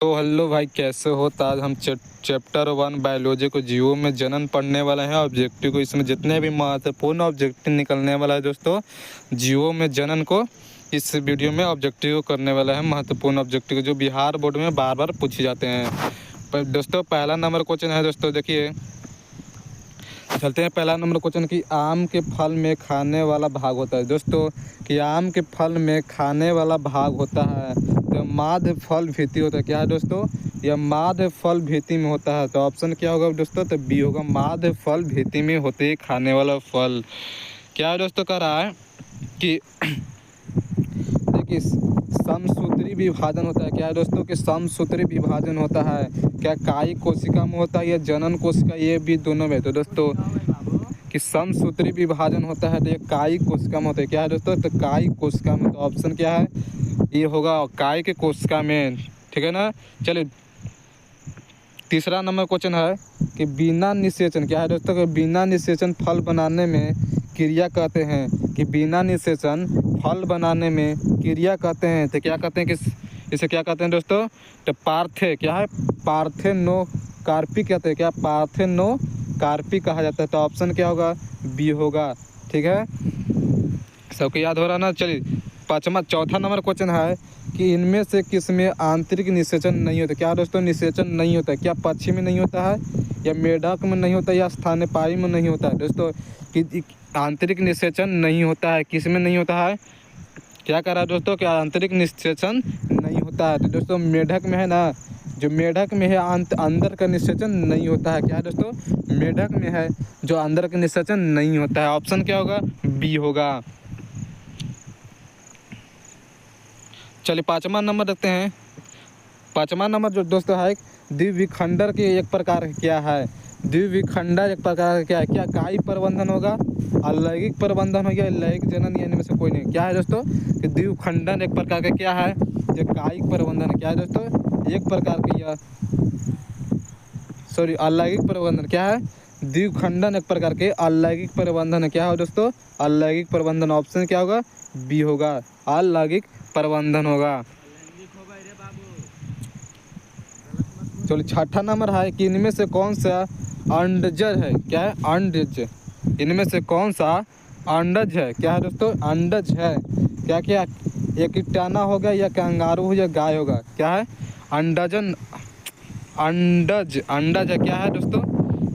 तो हेलो भाई, कैसे हो? तो आज हम चैप्टर 1 बायोलॉजी को जीवों में जनन पढ़ने वाले हैं। ऑब्जेक्टिव को इसमें जितने भी महत्वपूर्ण ऑब्जेक्टिव निकलने वाला है दोस्तों, जीवों में जनन को इस वीडियो में ऑब्जेक्टिव करने वाला है। महत्वपूर्ण ऑब्जेक्टिव जो बिहार बोर्ड में बार बार पूछे जाते हैं। पर दोस्तों पहला नंबर क्वेश्चन है दोस्तों, देखिए चलते हैं। पहला नंबर क्वेश्चन कि आम के फल में खाने वाला भाग होता है दोस्तों, कि आम के फल में खाने वाला भाग होता है तो माध्य फल भीति होता है। क्या है दोस्तों? यह माध्य फल भीति में होता है। तो ऑप्शन क्या होगा दोस्तों? तो बी होगा, माध्य फल भीति में होते खाने वाला फल। क्या है दोस्तों? कह रहा है कि देखिए समसूत्री विभाजन होता है। क्या है दोस्तों? कि समसूत्री विभाजन होता है। क्या कायिक कोशिका में होता है या जनन कोशिका, ये भी दोनों में। तो दोस्तों कि समसूत्री विभाजन होता है तो ये कायिक कोशिका में होता है। क्या है दोस्तों? तो कायिक कोशिका में। तो ऑप्शन क्या है? ये होगा कायिक कोशिका में। ठीक है ना। चलिए तीसरा नंबर क्वेश्चन है कि बिना निषेचन। क्या है दोस्तों? कि बिना निषेचन फल बनाने में क्रिया कहते हैं। कि बिना निषेचन फल बनाने में क्रिया कहते हैं। तो क्या कहते हैं कि इसे क्या कहते हैं दोस्तों? तो क्या है? पार्थेनोकार्पी कहते हैं। क्या? पार्थेनोकार्पी कहा जाता है। तो ऑप्शन क्या होगा? बी होगा। ठीक है, सबको याद हो रहा ना। चलिए चौथा नंबर क्वेश्चन है कि इनमें से किस में आंतरिक निषेचन नहीं होता। क्या दोस्तों? निषेचन नहीं होता। क्या पक्षी में नहीं होता है, या मेढक में नहीं होता, या स्तनपायी में नहीं होता है दोस्तों? कि आंतरिक निषेचन नहीं होता है। किस में नहीं होता है? क्या कह रहा है दोस्तों? कि आंतरिक निषेचन नहीं होता है। तो दोस्तों मेढक में है ना, जो मेढक में है अंदर का निषेचन नहीं होता है। क्या है दोस्तों? मेढक में है जो अंदर का निषेचन नहीं होता है। ऑप्शन क्या होगा? बी होगा। चलिए पाँचवा नंबर देखते हैं। पाँचवा नंबर जो दोस्तों है, द्विविखंडर के एक प्रकार क्या है? द्विविखंडर एक प्रकार का क्या है? क्या कायिक प्रबंधन होगा, अलैंगिक प्रबंधन हो, गया लैंगिक जनन, या इनमें से कोई नहीं। क्या है दोस्तों? कि द्विखंडन एक प्रकार का क्या है? जो कायिक प्रबंधन है। क्या है दोस्तों? एक प्रकार का यह अलैंगिक प्रबंधन। क्या है? द्विखंडन एक प्रकार के अलैंगिक प्रबंधन है। क्या है दोस्तों? अलैंगिक प्रबंधन। ऑप्शन क्या होगा? बी होगा, अलैंगिक प्रबंधन होगा। चलो छठा नंबर है कि इनमें से कौन सा अंडजर है। क्या है? अंडज। इनमें से कौन सा अंडज है? क्या है दोस्तों? अंडज है। क्या क्या? एक कीटाणु होगा, या कंगारू हो, या गाय होगा। क्या है? अंडजन अंडज अंडज है। क्या है दोस्तों?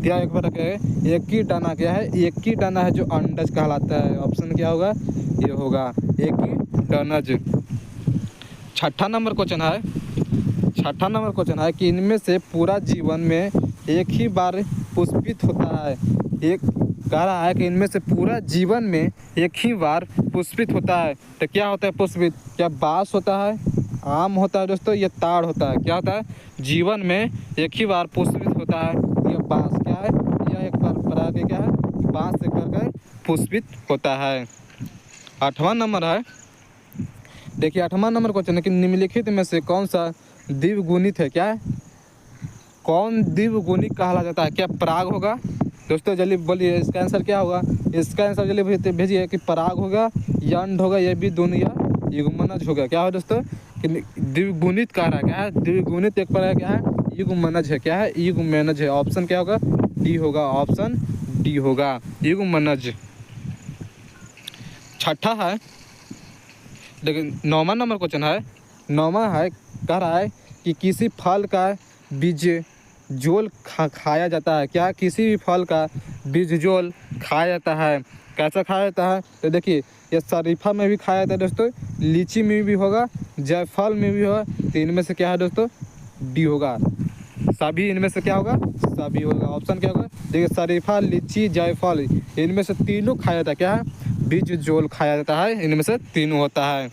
क्या एक बार एक ही दाना। क्या है? एक ही दाना है जो अंडज कहलाता है। ऑप्शन क्या होगा? ये होगा एक ही डनज। छठा नंबर क्वेश्चन है कि इनमें से पूरा जीवन में एक ही बार पुष्पित होता है। एक कह रहा है कि इनमें से पूरा जीवन में एक ही बार पुष्पित होता है। तो क्या होता है पुष्पित? क्या बांस होता है, आम होता है दोस्तों, ये ताड़ होता है? क्या होता है? जीवन में एक ही बार पुष्पित होता है यह बांस। क्या है? यह एक परंपरा के क्या है? बांस से करके पुष्पित होता है। आठवां नंबर है, देखिए आठवां नंबर क्वेश्चन है कि निम्नलिखित में से कौन सा द्विगुणित है। क्या है? कौन द्विगुणित कहा जाता है? क्या पराग होगा दोस्तों? जल्दी बोलिए, इसका आंसर क्या होगा? इसका आंसर जल्दी भेजिए कि पराग होगा, या अंड होगा, ये भी दोनों, या युग्मनज होगा। क्या हो दोस्तों? कि द्विगुणित कह रहा है। क्या है? द्विगुणित एक पर क्या है? युग्मनज है। क्या है? युग्मनज है। ऑप्शन क्या होगा? डी होगा। ऑप्शन डी होगा, युग्मनज। छठा है, लेकिन नौवां नंबर क्वेश्चन है। नौवां है, कह रहा है कि किसी फल का बीज जोल खाया जाता है। क्या? किसी भी फल का बीज जोल खाया जाता है। कैसा खाया जाता है? तो देखिए ये शरीफा में भी खाया जाता है दोस्तों, लीची में भी होगा, जायफल में भी होगा। तो इनमें से क्या है दोस्तों? डी होगा। सभी इनमें से क्या होगा? सभी होगा। ऑप्शन क्या होगा? देखिए शरीफा, लीची, जायफल, इनमें से तीनों खाया जाता है। क्या है? बीज जोल खाया जाता है। इनमें से तीनों होता है।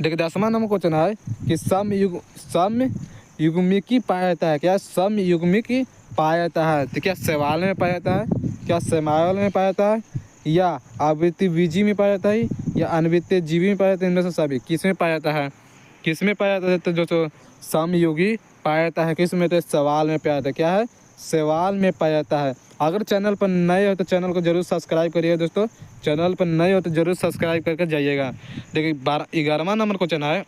देखिए 10वां नंबर क्वेश्चन है कि समयुग्मिकी पाया जाता है। क्या? समयुग्मिकी पाया जाता है। तो क्या शैवाल में पाया जाता है, क्या शैवाल में पाया जाता है, या आवृत्तिबीजी में पाया जाता है, या अनवित्तीय जीवी में पाया जाता है? इनमें से सभी किस में पाया जाता है? किस में पाया जाता है? तो जो समयुगी पाया जाता है किस में? तो शैवाल में पाया जाता है। क्या है? शैवाल में पाया जाता है। अगर चैनल पर नए हो तो चैनल को जरूर सब्सक्राइब करिए दोस्तों। चैनल पर नए हो तो जरूर सब्सक्राइब करके जाइएगा। देखिए 11वां नंबर क्वेश्चन है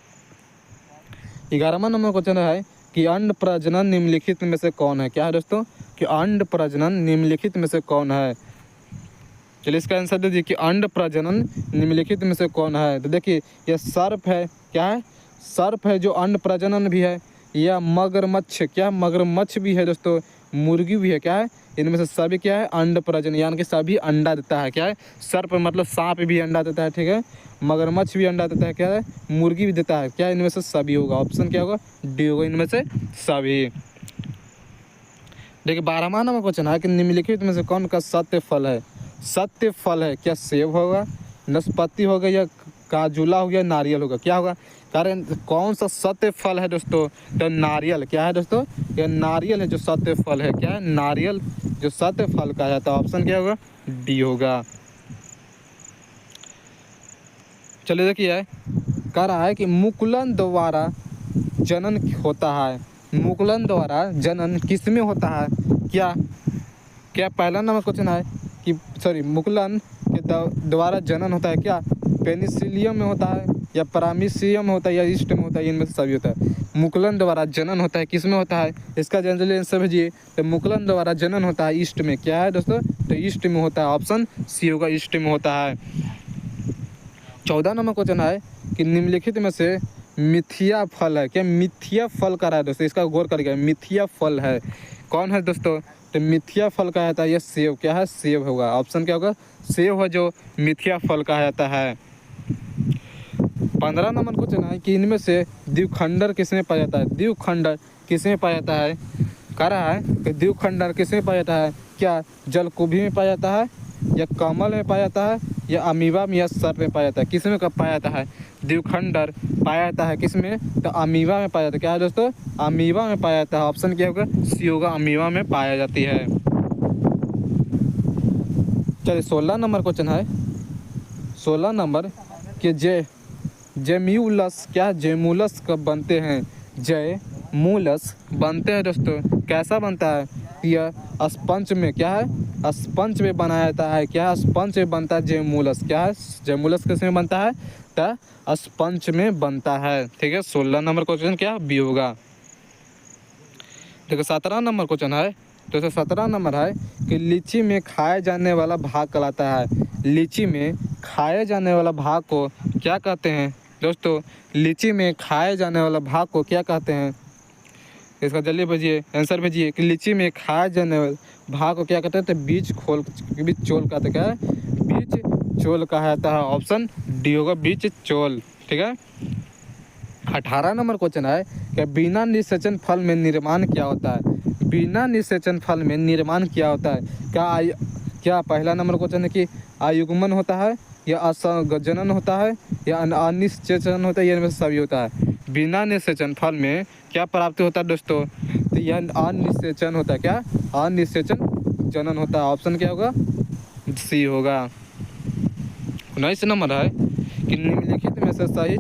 11वां नंबर क्वेश्चन है कि अंड प्रजनन निम्नलिखित में से कौन है। क्या है दोस्तों कि अंड प्रजनन निम्नलिखित में से कौन है। चलिए इसका आंसर दे दीजिए कि अंड प्रजनन निम्नलिखित में से कौन है। तो देखिए यह सर्प है, क्या है, सर्प है जो अंड प्रजनन भी है, या मगरमच्छ, क्या मगरमच्छ भी है दोस्तों, मुर्गी भी है, क्या है, इनमें से सभी क्या है अंड प्रजनन, यानी कि सभी अंडा देता है। क्या है, सर्प मतलब सांप भी अंडा देता है, ठीक है, मगरमच्छ भी अंडा देता है, क्या है, मुर्गी भी देता है, क्या इनमें से सभी होगा। ऑप्शन क्या होगा, डी होगा, इनमें से सभी। देखिए 12वां नंबर क्वेश्चन है कि निम्नलिखित में से कौन का सत्य फल है। सत्य फल है, क्या सेब होगा, नाशपाती होगा, या काजूला हो गया, नारियल होगा। क्या होगा, कारण कौन सा सत्य फल है दोस्तों, तो नारियल। क्या है दोस्तों, यह नारियल है जो सत्य फल है। क्या है, नारियल जो सत्य फल का है। तो ऑप्शन क्या होगा, डी होगा। चलिए देखिए कह रहा है कि मुकुलन द्वारा जनन होता है। मुकुलन द्वारा जनन किस में होता है। क्या क्या पहला नंबर क्वेश्चन है कि सॉरी मुकुलन के द्वारा जनन होता है, क्या पेनिसिलियम में होता है, या परामीसियम में होता है, या ईस्ट में होता है, इनमें से सभी होता है। मुकुलन द्वारा जनन होता है किस में होता है, इसका जनरली आंसर भेजिए। तो मुकुलन द्वारा जनन होता है ईस्ट में। क्या है दोस्तों, तो ईस्ट में होता है। ऑप्शन सी होगा, ईस्ट में होता है। 14 नंबर क्वेश्चन है कि निम्नलिखित में से मिथिया फल है। क्या मिथिया फल का रहा है दोस्तों, इसका गौर करिएगा, मिथिया फल है कौन है दोस्तों, तो मिथिया फल कहा जाता है ये सेब। क्या है, सेब होगा। ऑप्शन क्या होगा, सेब है जो मिथिया फल कहा जाता है। 15 नंबर क्वेश्चन है कि इनमें से द्विखंडर किसमें पाया जाता है। द्विखंडर किसमें पाया जाता है, कह रहा है कि द्विखंडर किसमें पाया जाता है। क्या जलकुंभी में पाया जाता है, या कमल में पाया जाता है, या अमीबा में, या सर्प में पाया जाता है। किसमें कब पाया जाता है, द्विखंडर पाया जाता है किसमें, तो अमीबा में पाया जाता है। क्या है दोस्तों, अमीबा में पाया जाता है। ऑप्शन क्या होगा, सी होगा, अमीबा में पाया जाती है। चलिए 16 नंबर क्वेश्चन है, 16 नंबर कि जेम्यूलस, क्या जेमूलस कब बनते हैं। जेमूलस बनते हैं दोस्तों, कैसा बनता है, यह स्पंज में, क्या है, स्पंज में बनाया जाता है। क्या स्पंज में बनता है जेमूलस। क्या है, जेमूलस किस में बनता है, तो स्पंज में बनता है। ठीक है, 16 नंबर क्वेश्चन क्या बी होगा। देखो 17 नंबर क्वेश्चन है, तो 17 नंबर है कि लीची में खाए जाने वाला भाग कहलाता है। लीची में खाए जाने वाला भाग को क्या कहते हैं दोस्तों, लीची में खाए जाने वाला भाग को क्या कहते हैं। इसका जल्दी भेजिए, आंसर भेजिए कि लीची में खाए जाने वाले भाग को क्या कहते हैं, तो बीज चोल कहते हैं। क्या है, बीज चोल कहा जाता है। ऑप्शन डी होगा, बीज चोल। ठीक है, 18 नंबर क्वेश्चन है कि बिना निषेचन फल में निर्माण क्या होता है। बिना निषेचन फल में निर्माण क्या होता है। क्या पहला नंबर क्वेश्चन है कि आयुग्मन होता है, या असंजनन होता है, या अनिषेचन होता है, या इनमें से सभी होता है। बिना निषेचन फल में क्या प्राप्ति होता है दोस्तों, तो यह अनिषेचन होता है। क्या अनिषेचन जनन होता है। ऑप्शन क्या होगा, सी होगा। 19 नंबर है कि निम्नलिखित में से सही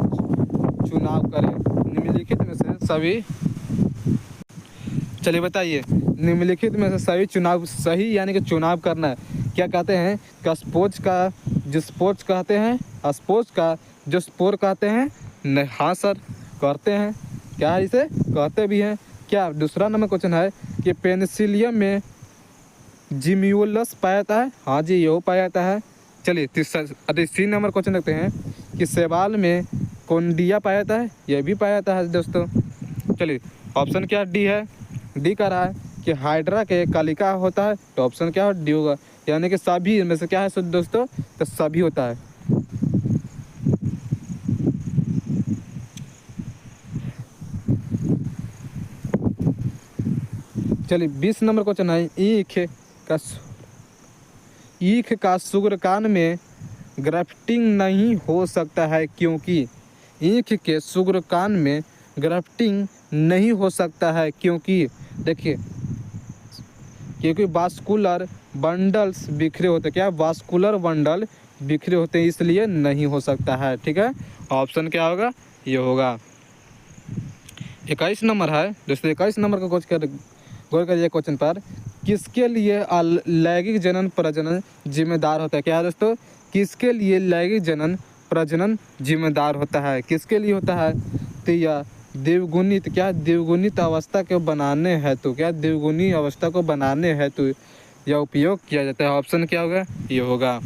चुनाव करें। निम्नलिखित में से सभी, चलिए बताइए, निम्नलिखित में से सही चुनाव, सही यानी कि चुनाव करना है। क्या कहते हैं, का स्पोर्ट्स का जो स्पोर्ट्स कहते हैं, स्पोर्ट्स का जो स्पोर कहते हैं, नहीं, हाँ सर करते हैं। क्या है, इसे कहते भी हैं। क्या दूसरा नंबर क्वेश्चन है कि पेनिसिलियम में जिम्यूलस पाया जाता है। हाँ जी, ये पाया जाता है। चलिए 3 नंबर क्वेश्चन रखते हैं कि शैवाल में कोन्डिया पाया जाता है। यह भी पाया जाता है दोस्तों। चलिए ऑप्शन क्या डी है, डी का रहा है कि हाइड्रा के कालिका होता है। तो ऑप्शन क्या डी होगा, यानी कि सभी में से क्या है दोस्तों, तो सभी होता है। चलिए 20 नंबर क्वेश्चन है, ईख का शुक्रकान में ग्राफ्टिंग नहीं हो सकता है क्योंकि। ईख के शुक्रकान में ग्राफ्टिंग नहीं हो सकता है क्योंकि, देखिए क्योंकि वास्कुलर बंडल्स बिखरे होते। क्या वास्कुलर बंडल बिखरे होते हैं, इसलिए नहीं हो सकता है। ठीक है, ऑप्शन क्या होगा, ये होगा। 21 नंबर है दोस्तों, 21 नंबर का गौर करिए क्वेश्चन पर, किसके लिए लैंगिक जनन प्रजनन जिम्मेदार होता है। क्या है दोस्तों, किसके लिए लैंगिक जनन प्रजनन जिम्मेदार होता है, किसके लिए होता है, तो यह द्विगुणित क्या, द्विगुणित अवस्था को बनाने हेतु क्या, द्विगुणी अवस्था को बनाने हेतु यह उपयोग किया जाता है। ऑप्शन क्या होगा, ये होगा।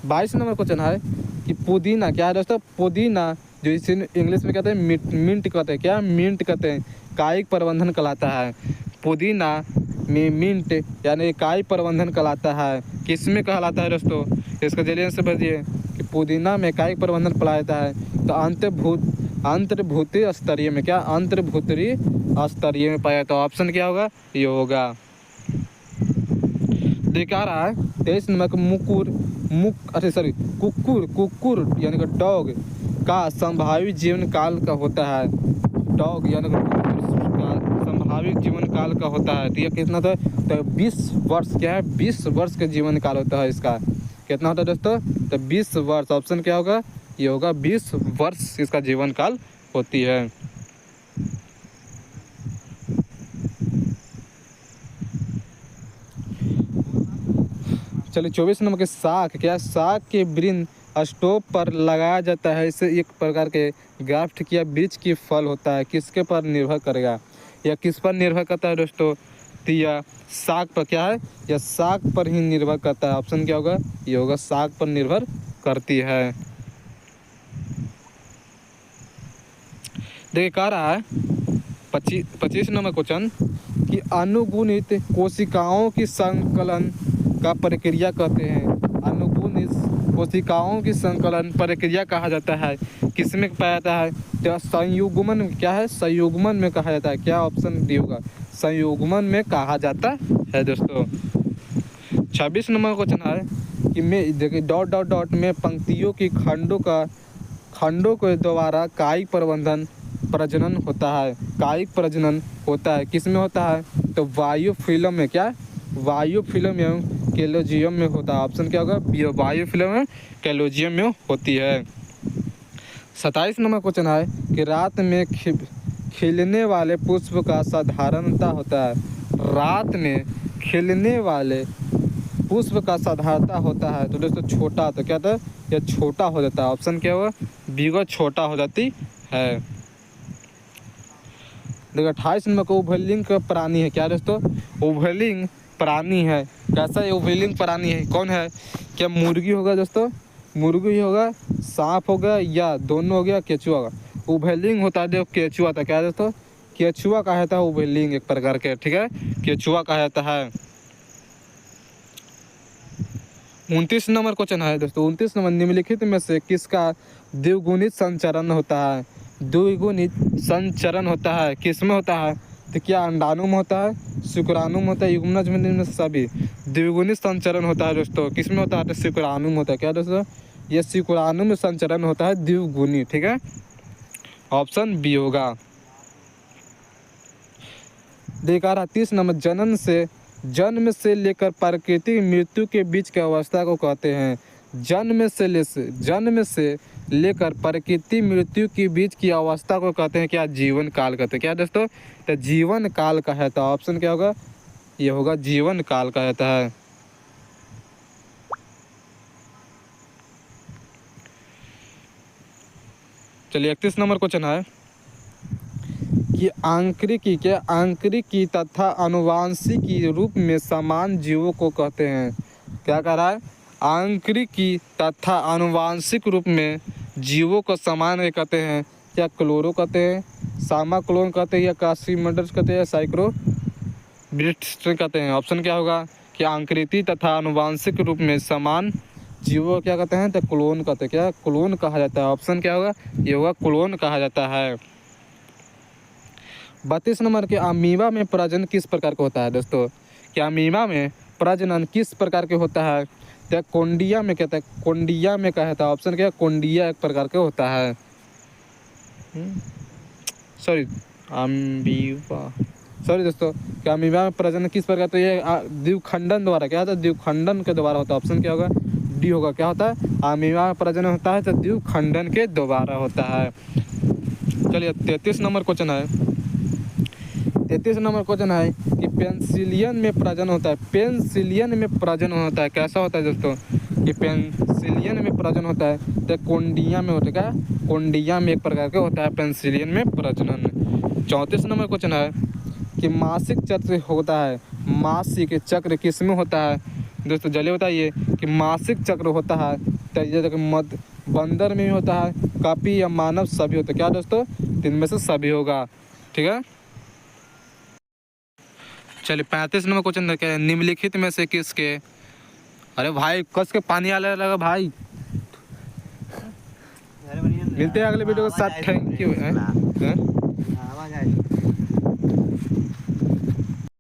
22 नंबर क्वेश्चन है कि पुदीना क्या है दोस्तों, पुदीना जो इसे इंग्लिश में कहते हैं मिंट कहते हैं, क्या मिंट कहते हैं, कायिक प्रबंधन कहलाता है। पुदीना में मिंट यानी कायिक प्रबंधन कहलाता है। किस में कहलाता है दोस्तों, इसका जल्दी से बताइए कि पुदीना में कायिक प्रबंधन कहलाता है तो अंतर्भूतीय स्तरीय में क्या, अंतर्भूतीय स्तरीय में पाया जाता है। ऑप्शन क्या होगा, ये होगा। देखा रहा है 23 नंबर कुकुर यानी कि डॉग का संभावित जीवन काल का होता है। डॉग यानी कि संभावित जीवन काल का होता है। तो ये कितना था, तो 20 वर्ष क्या है, 20 वर्ष का जीवन काल होता है इसका। कितना होता है दोस्तों, तो 20 वर्ष। ऑप्शन क्या होगा, ये होगा 20 वर्ष इसका जीवन काल होती है। चलिए 24 नंबर के साग क्या, साग के वृंद स्टोव पर लगाया जाता है। इसे एक प्रकार के ग्राफ्ट किया वृक्ष की फल होता है। किसके पर निर्भर करेगा, या किस पर निर्भर करता है दोस्तों, तो यह साग पर क्या है, यह साग पर ही निर्भर करता है। ऑप्शन क्या होगा, ये होगा साग पर निर्भर करती है। देखिए कह रहा है 25 नंबर क्वेश्चन कि अनुगुणित कोशिकाओं की संकलन का प्रक्रिया कहते हैं। अनुगुणित कोशिकाओं की संकलन प्रक्रिया कहा जाता है। किसमें पाया जाता है, तो संयुग्मन क्या है, संयुग्मन में कहा जाता है। क्या ऑप्शन डी होगा, संयुग्मन में कहा जाता है दोस्तों। 26 नंबर क्वेश्चन है कि मैं देखिए डॉट डॉट डॉट में पंक्तियों की खंडों के द्वारा कायिक प्रजनन होता है। कायिक प्रजनन होता है, किस में होता है, तो वायु फिल्म में क्या, वायु फिल्म एवं कैलोजियम में होता है। ऑप्शन क्या होगा, वायु फिल्म में कैलोजियम में होती है। 27 नंबर क्वेश्चन है कि रात में खिलने वाले पुष्प का साधारणता होता है। रात में खिलने वाले पुष्प का साधारणता होता है तो दोस्तों छोटा, तो क्या था, यह छोटा हो जाता है। ऑप्शन क्या होगा, बी को छोटा हो जाती है। देखो 28 नंबर को उभयलिंग का प्राणी है। क्या दोस्तों, उभयलिंग प्राणी है। कैसा ये उभयलिंग प्राणी है, कौन है, क्या मुर्गी होगा दोस्तों, मुर्गी ही होगा, सांप होगा, या दोनों हो गया, केचुआ होगा। उभयलिंग होता है जो केचुआ था। क्या दोस्तों, केचुआ कहा जाता है उभयलिंग एक प्रकार के, ठीक है, केचुआ कहा जाता है। 29 नंबर क्वेश्चन है दोस्तों, 29 नंबर निम्नलिखित में से किसका द्विगुणित संचरण होता है। द्विगुणित संचरण होता है, किस में होता है, तो क्या अंडाणु में होता है, शुक्राणु में होता है, युग्मनज में सभी। द्विगुणित संचरण होता है दोस्तों, किस में होता है, तो शुक्राणु में होता है। क्या दोस्तों, ये शुक्राणु में संचरण होता है द्विगुणी, ठीक है, ऑप्शन बी होगा। देखा रहा 30 नंबर जन्म से लेकर प्राकृतिक मृत्यु के बीच की अवस्था को कहते हैं। जन्म से लेकर प्रकृति मृत्यु के बीच की अवस्था को कहते हैं क्या, जीवन काल कहते हैं। क्या दोस्तों, तो जीवन काल कहता है। ऑप्शन क्या होगा, ये होगा जीवन काल कहता है। चलिए 31 नंबर क्वेश्चन है कि आंतरिकी तथा आनुवांशिकी रूप में समान जीवों को कहते हैं। क्या कह रहा है, आंतरिकी तथा आनुवांशिक रूप में जीवों को समान कहते हैं। क्या क्लोरो कहते हैं, सामाक्लोन कहते हैं, या कासीमडस कहते हैं, साइक्रोब्रिट्स कहते हैं। ऑप्शन क्या होगा कि आंतरिकी तथा आनुवांशिक रूप में समान जीवों क्या कहते हैं, तो क्लोन कहते हैं। क्या क्लोन कहा जाता है। ऑप्शन क्या होगा, ये होगा क्लोन कहा जाता है। 32 नंबर के अमीबा में प्रजनन किस प्रकार का होता है दोस्तों, क्या अमीबा में प्रजनन किस प्रकार के होता है, तो कोंडिया में कहता है, कोंडिया में कहता है। ऑप्शन क्या है, कोंडिया एक प्रकार का होता है। सॉरी दोस्तों, क्या अमीबा में प्रजनन किस प्रकार, तो ये द्विखंडन द्वारा, क्या होता है, द्विखंडन के द्वारा होता है। ऑप्शन क्या होगा, डी होगा। क्या होता है, अमीबा में प्रजनन होता है तो द्विखंडन के द्वारा होता है। चलिए 33 नंबर क्वेश्चन है। 33 नंबर क्वेश्चन है कि पेंसिलियन में प्रजनन होता है। पेंसिलियन में प्रजनन होता है, कैसा होता है दोस्तों, कि पेंसिलियन में प्रजनन होता है, तो कोंडिया में होता है क्या, कोंडिया में एक प्रकार का होता है पेंसिलियन में प्रजनन। 34 नंबर क्वेश्चन है कि मासिक चक्र होता है, मासिक चक्र किस में होता है दोस्तों, जल्दी बताइए कि मासिक चक्र होता है तो मत बंदर में भी होता है, कपि या मानव सभी होता है क्या दोस्तों, इनमें से सभी होगा, ठीक है। चलिए 35 नंबर क्वेश्चन देखते हैं, निम्नलिखित में से किसके, अरे भाई कस के पानी आने लगा भाई। मिलते हैं अगले वीडियो के साथ, थैंक यू।